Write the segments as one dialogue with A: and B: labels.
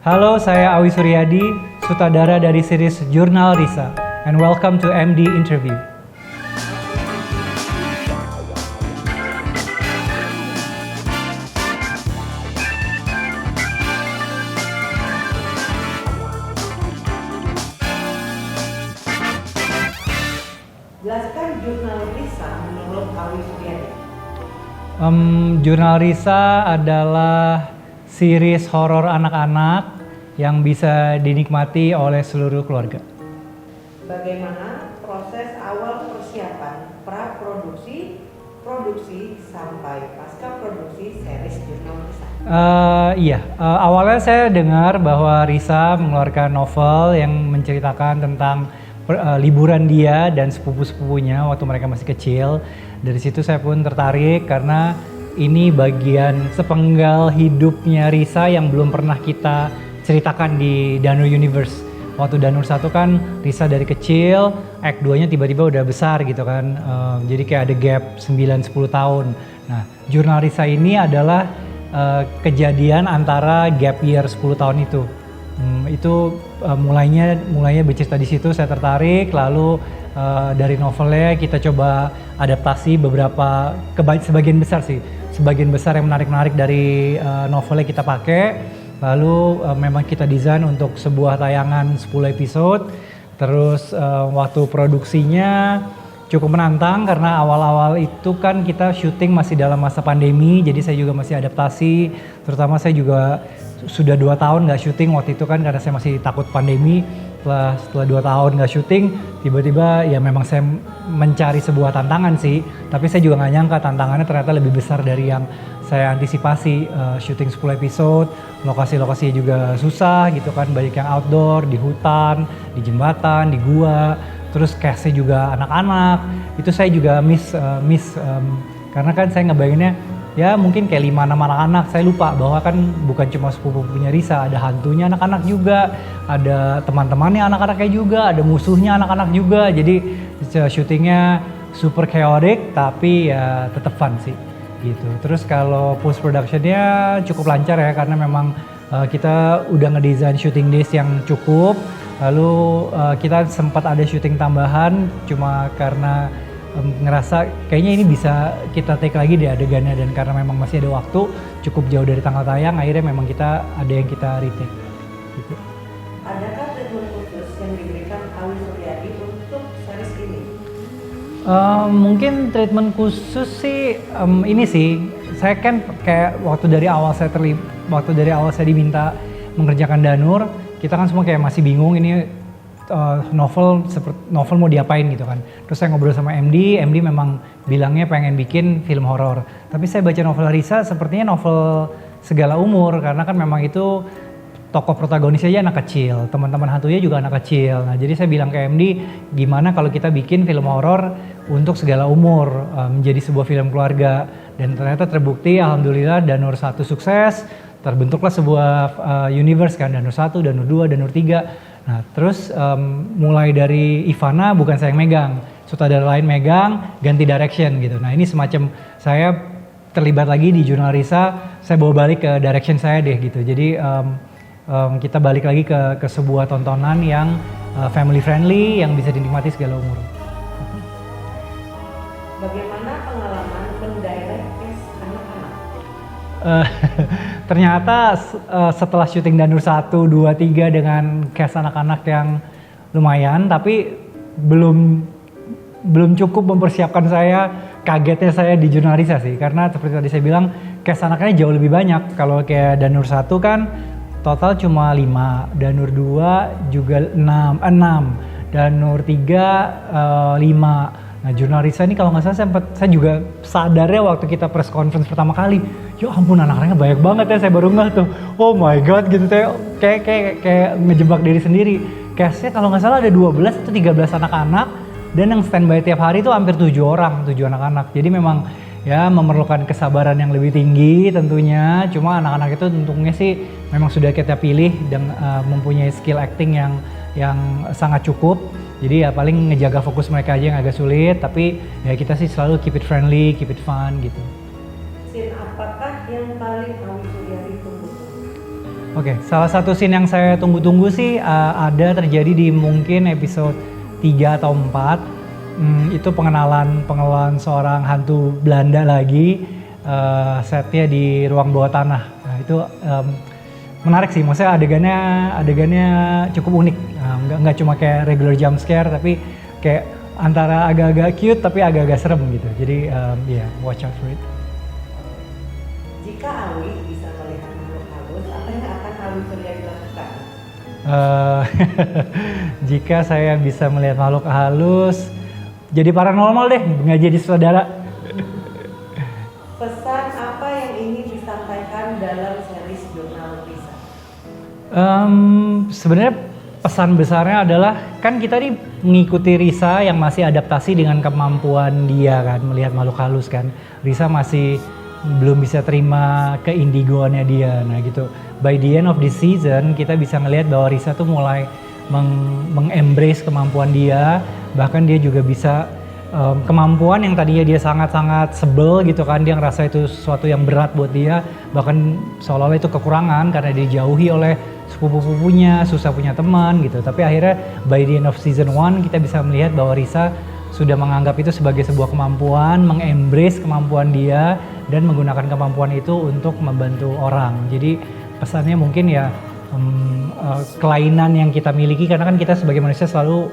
A: Halo, saya Awi Suryadi, sutradara dari series Jurnal Risa, and welcome to MD Interview.
B: Jelaskan Jurnal Risa menurut Awi Suryadi.
A: Jurnal Risa adalah series horor anak-anak yang bisa dinikmati oleh seluruh keluarga.
B: Bagaimana proses awal persiapan pra-produksi, produksi, sampai pasca produksi series Jurnal Risa?
A: Awalnya saya dengar bahwa Risa mengeluarkan novel yang menceritakan tentang liburan dia dan sepupu-sepupunya waktu mereka masih kecil. Dari situ saya pun tertarik karena ini bagian sepenggal hidupnya Risa yang belum pernah kita ceritakan di Danur Universe. Waktu Danur 1 kan Risa dari kecil, Act 2-nya tiba-tiba udah besar gitu kan. Jadi kayak ada gap 9-10 tahun. Nah, Jurnal Risa ini adalah kejadian antara gap year 10 tahun itu. Mulainya bercerita di situ, saya tertarik. Lalu dari novelnya kita coba adaptasi sebagian besar yang menarik dari novelnya kita pakai. Lalu memang kita desain untuk sebuah tayangan 10 episode. Terus waktu produksinya cukup menantang karena awal-awal itu kan kita syuting masih dalam masa pandemi, jadi saya juga masih adaptasi. Terutama saya juga sudah 2 tahun nggak syuting waktu itu kan karena saya masih takut pandemi. Setelah 2 tahun nggak syuting, tiba-tiba ya memang saya mencari sebuah tantangan sih. Tapi saya juga nggak nyangka tantangannya ternyata lebih besar dari yang saya antisipasi. Syuting 10 episode, lokasi-lokasinya juga susah gitu kan, banyak yang outdoor, di hutan, di jembatan, di gua. Terus cast-nya juga anak-anak, itu saya juga miss karena kan saya ngebayanginnya ya mungkin kayak 5-6 anak-anak. Saya lupa bahwa kan bukan cuma sepupu-sepupunya Risa, ada hantunya anak-anak juga, ada teman-temannya anak-anaknya juga, ada musuhnya anak-anak juga. Jadi syutingnya super chaotic tapi ya tetap fun sih gitu. Terus kalau post productionnya cukup lancar ya karena memang kita udah ngedesain shooting days yang cukup. Lalu kita sempat ada syuting tambahan cuma karena ngerasa kayaknya ini bisa kita take lagi di adegannya, dan karena memang masih ada waktu cukup jauh dari tanggal tayang, akhirnya memang kita ada yang kita retake gitu.
B: Adakah treatment khusus yang diberikan Awi Suryadi untuk series ini?
A: Mungkin treatment khusus sih ini sih, saya kan kayak waktu dari awal saya diminta mengerjakan Danur, kita kan semua kayak masih bingung ini novel mau diapain gitu kan. Terus saya ngobrol sama MD memang bilangnya pengen bikin film horor. Tapi saya baca novel Risa sepertinya novel segala umur karena kan memang itu tokoh protagonisnya aja anak kecil, teman-teman hantunya juga anak kecil. Nah, jadi saya bilang ke MD, gimana kalau kita bikin film horor untuk segala umur, menjadi sebuah film keluarga. Dan ternyata terbukti alhamdulillah Danur 1 sukses, terbentuklah sebuah universe kan, Danur 1, Danur 2, Danur 3. Nah, terus mulai dari Ivana bukan saya yang megang, sutradara lain megang, ganti direction gitu. Nah, ini semacam saya terlibat lagi di Jurnal Risa, saya bawa balik ke direction saya deh gitu. Jadi kita balik lagi ke sebuah tontonan yang family friendly, yang bisa dinikmati segala umur.
B: Bagaimana pengalaman mendirect cast anak-anak?
A: Ternyata setelah syuting Danur 1, 2, 3 dengan cast anak-anak yang lumayan, tapi belum cukup mempersiapkan saya. Kagetnya saya di Jurnal Risa sih, karena seperti tadi saya bilang cast anaknya jauh lebih banyak. Kalau kayak Danur 1 kan total cuma 5, Danur 2 juga 6, Danur 3 5. Nah, Jurnal Risa ini kalau nggak salah saya juga sadarnya waktu kita press conference pertama kali, ya ampun anak-anaknya banyak banget ya, saya baru ngeh tuh, oh my god gitu, kayak ngejebak diri sendiri. Castnya kalau nggak salah ada 12 atau 13 anak-anak, dan yang standby tiap hari itu hampir 7 anak-anak. Jadi memang ya memerlukan kesabaran yang lebih tinggi tentunya, cuma anak-anak itu tentunya sih memang sudah kita pilih dan mempunyai skill acting yang sangat cukup. Jadi ya paling ngejaga fokus mereka aja yang agak sulit, tapi ya kita sih selalu keep it friendly, keep it fun gitu.
B: Scene apakah yang paling Awi Suryadi tunggu?
A: Oke, salah satu scene yang saya tunggu-tunggu sih ada terjadi di mungkin episode 3 atau 4. Itu pengenalan seorang hantu Belanda lagi, setnya di ruang bawah tanah. Nah, itu menarik sih, maksudnya adegannya cukup unik. Nah, nggak cuma kayak regular jump scare, tapi kayak antara agak-agak cute tapi agak-agak serem gitu. Jadi watch out for it.
B: Jika Awi bisa melihat makhluk halus, apa yang akan Awi Suryadi lakukan?
A: Jika saya bisa melihat makhluk halus, jadi paranormal deh, nggak jadi saudara.
B: Pesan apa yang ingin disampaikan dalam series Jurnal Risa?
A: Sebenarnya pesan besarnya adalah kan kita nih mengikuti Risa yang masih adaptasi dengan kemampuan dia kan melihat makhluk halus kan. Risa masih belum bisa terima keindigoannya dia. Nah gitu. By the end of the season kita bisa ngelihat bahwa Risa tuh mulai mengembrace kemampuan dia. Bahkan dia juga bisa kemampuan yang tadinya dia sangat-sangat sebel gitu kan, dia ngerasa itu sesuatu yang berat buat dia, bahkan seolah-olah itu kekurangan karena dijauhi oleh sepupu-sepupunya, susah punya teman gitu. Tapi akhirnya by the end of season 1 kita bisa melihat bahwa Risa sudah menganggap itu sebagai sebuah kemampuan, mengembrace kemampuan dia dan menggunakan kemampuan itu untuk membantu orang. Jadi pesannya mungkin ya kelainan yang kita miliki, karena kan kita sebagai manusia selalu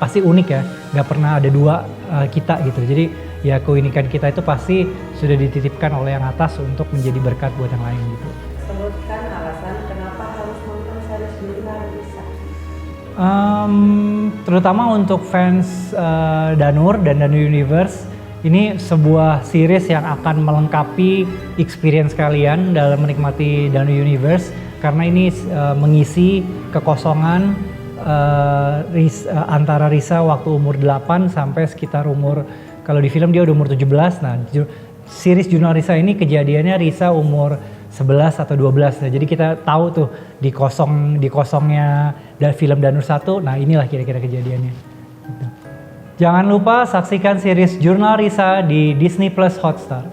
A: pasti unik ya, nggak pernah ada dua kita gitu. Jadi ya keunikan kita itu pasti sudah dititipkan oleh yang atas untuk menjadi berkat buat yang lain gitu.
B: Sebutkan alasan kenapa harus nonton series Jurnal Risa.
A: Terutama untuk fans Danur dan Danu Universe, ini sebuah series yang akan melengkapi experience kalian dalam menikmati Danu Universe, karena ini mengisi kekosongan antara Risa waktu umur 8 sampai sekitar umur, kalau di film dia udah umur 17. Nah, series Jurnal Risa ini kejadiannya Risa umur 11 atau 12. Nah, jadi kita tahu tuh di kosongnya film Danur 1. Nah, inilah kira-kira kejadiannya. Gitu. Jangan lupa saksikan series Jurnal Risa di Disney Plus Hotstar.